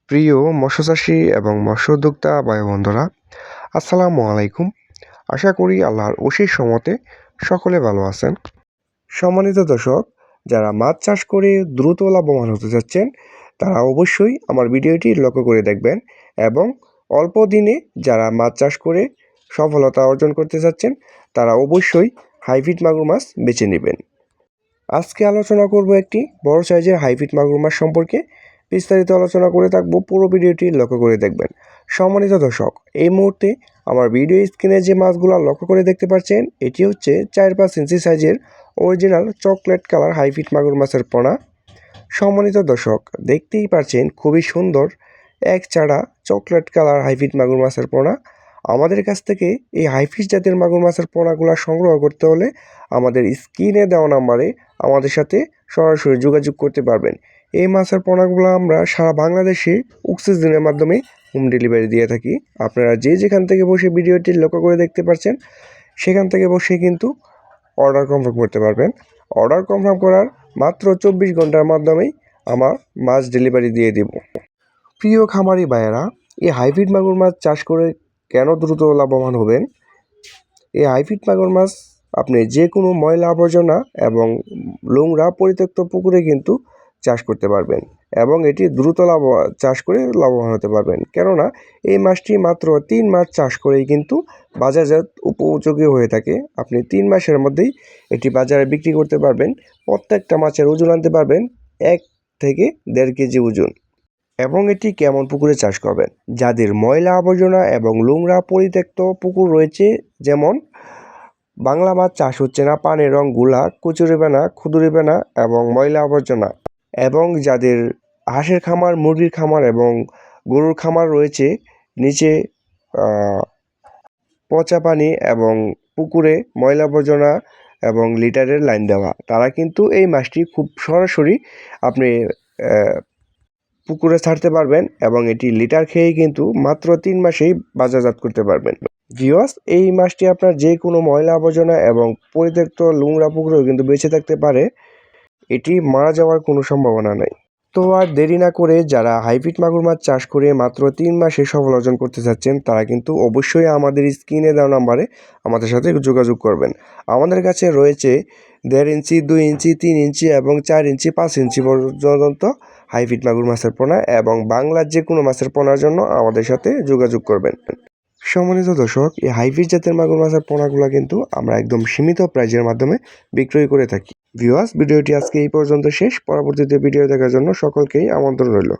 প্রিয় মৎস্যচাষী এবং মৎস্য উদ্যোক্তা ভাই বন্ধুরা, আসসালামু আলাইকুম। আশা করি আল্লাহর অশেষ রহমতে সকলে ভালো আছেন। সম্মানিত দর্শক, যারা মাছ চাষ করে দ্রুত লাভবান হতে যাচ্ছেন তারা অবশ্যই আমার ভিডিওটি লক্ষ্য করে দেখবেন এবং অল্প দিনে যারা মাছ চাষ করে সফলতা অর্জন করতে যাচ্ছেন তারা অবশ্যই হাইব্রিড মাগুর মাছ বেছে নেবেন। আজকে আলোচনা করব একটি বড় সাইজের হাইব্রিড মাগুর মাছ সম্পর্কে। বিস্তারিত আলোচনা করে থাকবো, পুরো ভিডিওটি লক্ষ্য করে দেখবেন। সম্মানিত দর্শক, এই মুহূর্তে আমার ভিডিও স্ক্রিনে যে মাছগুলো লক্ষ্য করে দেখতে পাচ্ছেন এটি হচ্ছে 4-5 ইঞ্চি সাইজের অরিজিনাল চকলেট কালার হাইব্রিড মাগুর মাছের পোনা। সম্মানিত দর্শক, দেখতেই পাচ্ছেন খুবই সুন্দর এক চাড়া চকলেট কালার হাইব্রিড মাগুর মাছের পোনা। আমাদের কাছ থেকে এই হাইফিশ জাতের মাগুর মাছের পোনাগুলো সংগ্রহ করতে হলে আমাদের স্ক্রিনে দেওয়া নাম্বারে আমাদের সাথে সরাসরি যোগাযোগ করতে পারবেন। এই মাছের পোনাগুলো আমরা সারা বাংলাদেশে অক্সিজেনের মাধ্যমে হোম ডেলিভারি দিয়ে থাকি। আপনারা যে যেখান থেকে বসে ভিডিওটি লক্ষ্য করে দেখতে পাচ্ছেন সেখান থেকে বসে কিন্তু অর্ডার কনফার্ম করতে পারবেন। অর্ডার কনফার্ম করার মাত্র 24 ঘন্টার মাধ্যমেই আমার মাছ ডেলিভারি দিয়ে দেব। প্রিয় খামারি ভাইয়েরা, এই হাইব্রিড মাগুর মাছ চাষ করে কেন দ্রুত লাভবান হবেন? এই হাইব্রিড মাগুর মাছ আপনি যে কোনো ময়লা আবর্জনা এবং নোংরা পরিত্যক্ত পুকুরে কিন্তু চাষ করতে পারবেন এবং এটি দ্রুত চাষ করে লাভবান হতে পারবেন। কেননা এই মাছটি মাত্র 3 মাস চাষ করেই কিন্তু বাজারজাত উপযোগী হয়ে থাকে। আপনি 3 মাসের মধ্যেই এটি বাজারে বিক্রি করতে পারবেন। প্রত্যেকটা মাছের ওজন আনতে পারবেন 1 থেকে 1.5 কেজি ওজন। এবং এটি কেমন পুকুরে চাষ করবেন? যাদের ময়লা আবর্জনা এবং নোংরা পরিত্যক্ত পুকুর রয়েছে, যেমন বাংলা মাছ চাষ হচ্ছে না, পানির রং গুলা, কচুরিপানা, ক্ষুদ্রিপানা এবং ময়লা আবর্জনা, এবং যাদের হাঁসের খামার, মুরগির খামার এবং গরুর খামার রয়েছে, নিচে পচা পানি এবং পুকুরে ময়লা আবর্জনা এবং লিটারের লাইন দেওয়া, তারা কিন্তু এই মাছটি খুব সরাসরি আপনি পুকুরে ছাড়তে পারবেন এবং এটি লিটার খেয়েই কিন্তু মাত্র 3 মাসেই বাজারজাত করতে পারবেন। ভিউয়ার্স, এই মাছটি আপনার যে কোনো ময়লা আবর্জনা এবং পরিত্যক্ত নোংরা পুকুরেও কিন্তু বেঁচে থাকতে পারে। এটি মারা যাওয়ার কোনো সম্ভাবনা নেই। তো আর দেরি না করে যারা হাইব্রিড মাগুর মাছ চাষ করে মাত্র 3 মাসে সফল অর্জন করতে চাচ্ছেন তারা কিন্তু অবশ্যই আমাদের স্ক্রিনে দেওয়া নাম্বারে আমাদের সাথে যোগাযোগ করবেন। আমাদের কাছে রয়েছে 1.5 ইঞ্চি, 2 ইঞ্চি, 3 ইঞ্চি এবং 4 ইঞ্চি, 5 ইঞ্চি পর্যন্ত হাইব্রিড মাগুর মাছের পোনা, এবং বাংলার যে কোনো মাছের পোনার জন্য আমাদের সাথে যোগাযোগ করবেন। সম্মানিত দর্শক, এই হাইব্রিড জাতের মাগুর মাছের পোনাগুলো কিন্তু আমরা একদম সীমিত প্রাইজের মাধ্যমে বিক্রয় করে থাকি। ভিউয়ার্স, ভিডিওটি আজকে এই পর্যন্ত শেষ। পরবর্তীতে ভিডিও দেখার জন্য সকলকেই আমন্ত্রণ রইল।